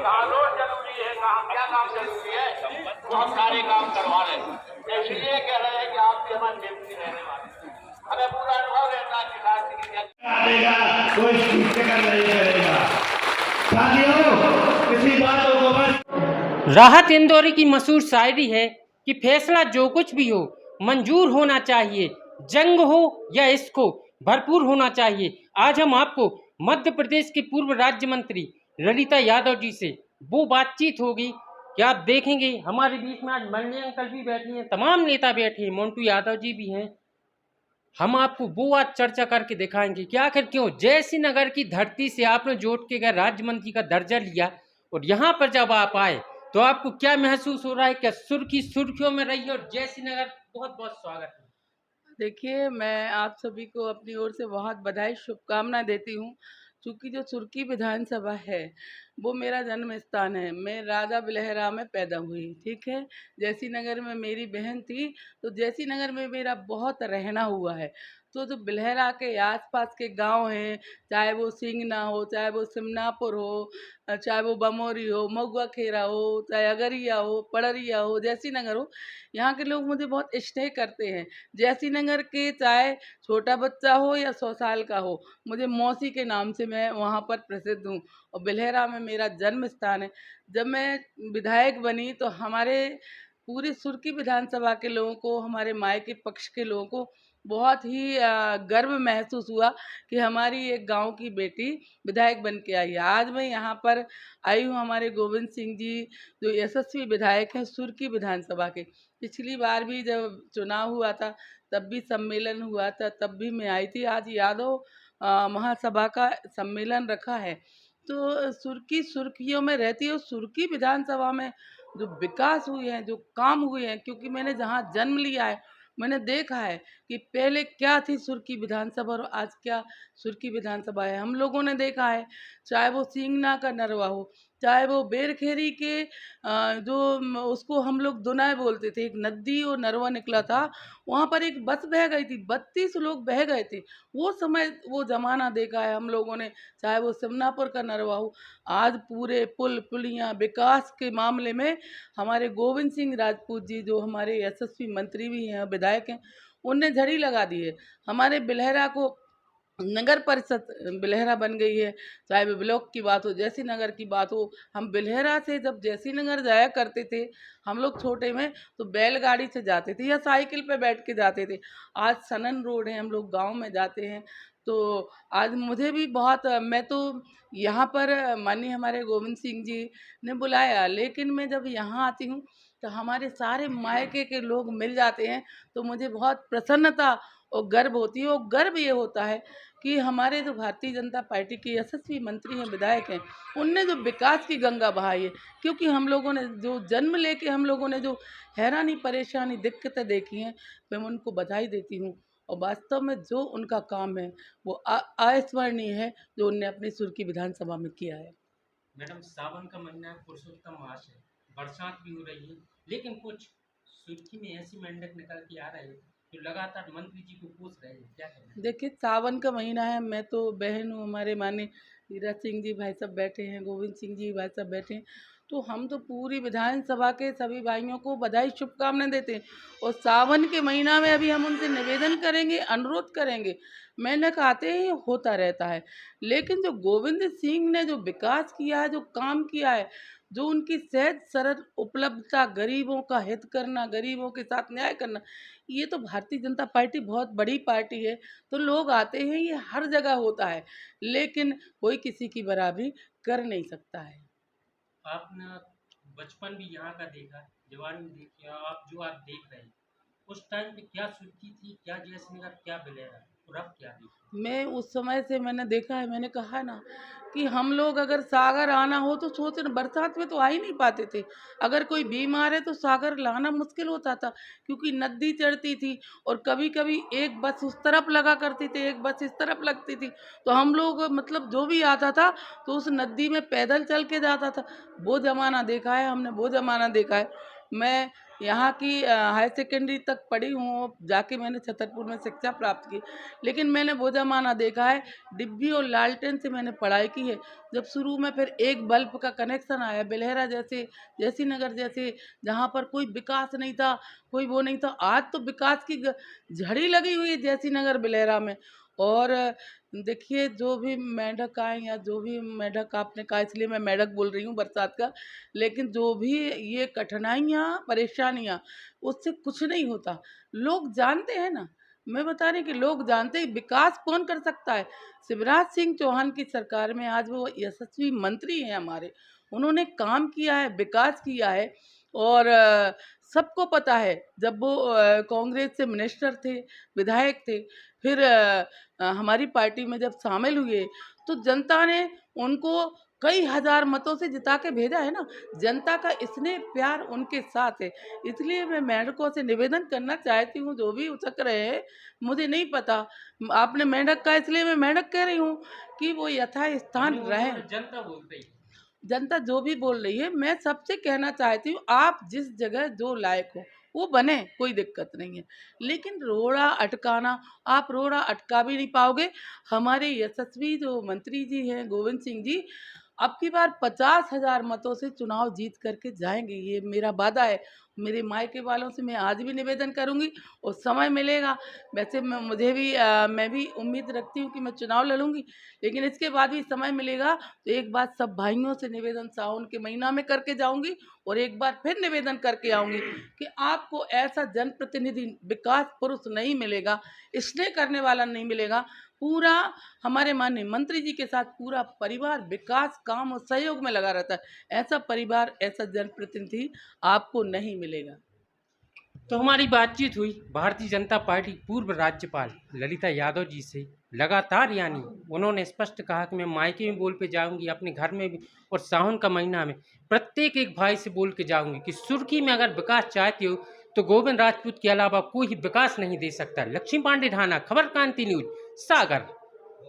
कहाँ रोड जरूरी है, कहाँ क्या काम जरूरी है, वो हम सारे काम करवा रहे हैं। इसलिए कह रहे हैं कि आप भी हमारे बेवकूफ़ी रहने वाले हैं। हमें पूरा अनुभव रहता है कि राजनीति देगा कोई फिक्र नहीं करेगा। साथियों, किसी बातों को बस राहत इंदौरी की मशहूर शायरी है कि फैसला जो कुछ भी हो मंजूर होना चाहिए, जंग हो या इश्क हो भरपूर होना चाहिए। आज हम आपको मध्य प्रदेश के पूर्व राज्य मंत्री ललिता यादव जी से वो बातचीत होगी कि आप देखेंगे हमारे बीच में आज मल्ले अंकल भी बैठे हैं, तमाम नेता बैठे हैं, मोन्टू यादव जी भी हैं। हम आपको वो आज चर्चा करके दिखाएंगे कि आखिर क्यों जयसिंह नगर की धरती से आपने जोड़ के गए राज्य मंत्री का दर्जा लिया और यहाँ पर जब आप आए तो आपको क्या महसूस हो रहा है? क्या सुर्खी सुर्खियों में रही और जयसिंह नगर बहुत बहुत स्वागत है। देखिए, मैं आप सभी को अपनी ओर से बहुत बधाई शुभकामनाएं देती हूँ। चूँकि जो सुर्खी विधानसभा है वो मेरा जन्म स्थान है। मैं राजा बिलहरा में पैदा हुई, ठीक है। जयसिंह नगर में मेरी बहन थी, तो जयसिंह नगर में मेरा बहुत रहना हुआ है। तो जो बिलहरा के आसपास के गांव हैं, चाहे वो सिंगना हो, चाहे वो सिमनापुर हो, चाहे वो बमोरी हो, महुआ खेरा हो, चाहे अगरिया हो, पड़रिया हो, जयसिंह नगर हो, यहाँ के लोग मुझे बहुत स्नेह करते हैं। जयसिंह नगर के चाहे छोटा बच्चा हो या 100 साल का हो, मुझे मौसी के नाम से मैं वहाँ पर प्रसिद्ध हूँ। और बिलहरा में मेरा जन्म स्थान है। जब मैं विधायक बनी तो हमारे पूरी सुर्खी विधानसभा के लोगों को, हमारे मायके पक्ष के लोगों को बहुत ही गर्व महसूस हुआ कि हमारी एक गांव की बेटी विधायक बन के आई है। आज मैं यहाँ पर आई हूँ, हमारे गोविंद सिंह जी जो यशस्वी विधायक हैं सुर्खी विधानसभा के। पिछली बार भी जब चुनाव हुआ था तब भी सम्मेलन हुआ था, तब भी मैं आई थी। आज यादव महासभा का सम्मेलन रखा है, तो सुर्खी सुर्खियों में रहती है। और सुर्खी विधानसभा में जो विकास हुए हैं, जो काम हुए हैं, क्योंकि मैंने जहाँ जन्म लिया है मैंने देखा है कि पहले क्या थी सुर्खी विधानसभा और आज क्या सुर्खी विधानसभा है। हम लोगों ने देखा है, चाहे वो सींगना का नरवा हो, चाहे वो बेरखेरी के उसको हम लोग दुनाए बोलते थे, एक नदी और नरवा निकला था, वहाँ पर एक बस बह गई थी, 32 लोग बह गए थे। वो समय वो जमाना देखा है हम लोगों ने। चाहे वो सिमनापुर का नरवा हो, आज पूरे पुल पुलियाँ विकास के मामले में हमारे गोविंद सिंह राजपूत जी जो हमारे यशस्वी मंत्री भी हैं, विधायक हैं, उनने झड़ी लगा दी है। हमारे बिलहरा को नगर परिषद बिलहरा बन गई है। चाहे वो ब्लॉक की बात हो, जयसिंह नगर की बात हो, हम बिलहरा से जब जयसिंह नगर जाया करते थे हम लोग छोटे में, तो बैलगाड़ी से जाते थे या साइकिल पे बैठ के जाते थे। आज सनन रोड है, हम लोग गांव में जाते हैं। तो आज मुझे भी बहुत, मैं तो यहाँ पर माननीय हमारे गोविंद सिंह जी ने बुलाया, लेकिन मैं जब यहाँ आती हूँ तो हमारे सारे मायके के लोग मिल जाते हैं, तो मुझे बहुत प्रसन्नता और गर्व होती है। और गर्व ये होता है कि हमारे जो भारतीय जनता पार्टी के यशस्वी मंत्री हैं, विधायक हैं, उनने जो विकास की गंगा बहाई है। क्योंकि हम लोगों ने जो जन्म लेके हम लोगों ने जो हैरानी परेशानी दिक्कतें देखी हैं, मैं उनको बधाई देती हूँ। और वास्तव में जो उनका काम है वो अविस्मरणीय है, जो उनने अपनी सुर्खी विधानसभा में किया है। मैडम, सावन का महीना है, पुरुषोत्तम मास है, बरसात भी हो रही है, लेकिन कुछ सुर्खी में ऐसी मेंढक निकल के आ रहे हैं जो लगातार मंत्री जी को पूछ रहे हैं, क्या कहना है? देखिए, सावन का महीना है, मैं तो बहन हूँ, हमारे माननीय धीरज सिंह जी भाई साहब बैठे हैं, गोविंद सिंह जी भाई साहब बैठे हैं, तो हम तो पूरी विधानसभा के सभी भाइयों को बधाई शुभकामनाएं देते हैं। और सावन के महीना में अभी हम उनसे निवेदन करेंगे, अनुरोध करेंगे। मेंढक आते ही होता रहता है, लेकिन जो गोविंद सिंह ने जो विकास किया है, जो काम किया है, जो उनकी सहज सरल उपलब्धता, गरीबों का हित करना, गरीबों के साथ न्याय करना, ये तो भारतीय जनता पार्टी बहुत बड़ी पार्टी है। तो लोग आते हैं, ये हर जगह होता है, लेकिन कोई किसी की बराबरी कर नहीं सकता है। आपने बचपन भी यहाँ का देखा, जवानी भी देखी, आप जो आप देख रहे हैं उस टाइम पे क्या सुर्खी थी, क्या जयसिंह नगर, क्या बिलेरा और अब क्या देखा? मैं उस समय से मैंने देखा है, मैंने कहा ना कि हम लोग अगर सागर आना हो तो सोचे ना, बरसात में तो आ ही नहीं पाते थे। अगर कोई बीमार है तो सागर लाना मुश्किल होता था, क्योंकि नदी चढ़ती थी और कभी कभी एक बस उस तरफ लगा करती थी, एक बस इस तरफ लगती थी, तो हम लोग मतलब जो भी आता था तो उस नदी में पैदल चल के जाता था। वो ज़माना देखा है हमने, वो ज़माना देखा है। मैं यहाँ की हायर सेकेंडरी तक पढ़ी हूँ, जाके मैंने छतरपुर में शिक्षा प्राप्त की, लेकिन मैंने वो ज़माना देखा है, डिब्बी और लालटेन से मैंने पढ़ाई की है। जब शुरू में फिर एक बल्ब का कनेक्शन आया, बेलहरा जैसे, जयसी नगर जैसे, जहाँ पर कोई विकास नहीं था, कोई वो नहीं था, आज तो विकास की झड़ी लगी हुई है जयसी नगर बेलहरा में। और देखिए, जो भी मेंढक आए या जो भी मेंढक, आपने कहा इसलिए मैं मेंढक बोल रही हूँ बरसात का, लेकिन जो भी ये कठिनाइयाँ परेशानियाँ, उससे कुछ नहीं होता। लोग जानते हैं ना, मैं बता रही कि लोग जानते हैं विकास कौन कर सकता है। शिवराज सिंह चौहान की सरकार में आज वो यशस्वी मंत्री हैं हमारे, उन्होंने काम किया है, विकास किया है। और सबको पता है, जब वो कांग्रेस से मिनिस्टर थे, विधायक थे, फिर हमारी पार्टी में जब शामिल हुए, तो जनता ने उनको कई हजार मतों से जिता के भेजा है ना। जनता का स्नेह प्यार उनके साथ है। इसलिए मैं मेंढकों से निवेदन करना चाहती हूँ, जो भी उचक रहे हैं, मुझे नहीं पता, आपने मेंढक का, इसलिए मैं मेंढक कह रही हूँ कि वो यथास्थान रहे। जनता बोल रही है। जनता जो भी बोल रही है, मैं सबसे कहना चाहती हूँ, आप जिस जगह जो लायक हो वो बने, कोई दिक्कत नहीं है, लेकिन रोड़ा अटकाना, आप रोड़ा अटका भी नहीं पाओगे। हमारे यशस्वी जो मंत्री जी हैं, गोविंद सिंह जी, अब की बार 50,000 मतों से चुनाव जीत करके जाएंगे, ये मेरा वादा है। मेरे मायके वालों से मैं आज भी निवेदन करूंगी, और समय मिलेगा, वैसे मैं भी उम्मीद रखती हूँ कि मैं चुनाव लड़ूंगी, लेकिन इसके बाद भी समय मिलेगा तो एक बार सब भाइयों से निवेदन सावन के महीना में करके जाऊंगी, और एक बार फिर निवेदन करके आऊंगी कि आपको ऐसा जनप्रतिनिधि, विकास पुरुष नहीं मिलेगा, स्नेह करने वाला नहीं मिलेगा। पूरा हमारे माननीय मंत्री जी के साथ पूरा परिवार विकास, काम और सहयोग में लगा रहता है। ऐसा परिवार, ऐसा जनप्रतिनिधि आपको नहीं मिलेगा। तो हमारी बातचीत हुई भारतीय जनता पार्टी पूर्व राज्यपाल ललिता यादव जी से लगातार, यानी उन्होंने स्पष्ट कहा कि मैं मायके में बोल पे जाऊंगी, अपने घर में भी, और सावन का महीना में प्रत्येक एक भाई से बोल के जाऊंगी कि सुर्खी में अगर विकास चाहते हो तो गोविंद राजपूत के अलावा कोई विकास नहीं दे सकता। लक्ष्मी पांडे ढाना, खबर क्रांति न्यूज, सागर।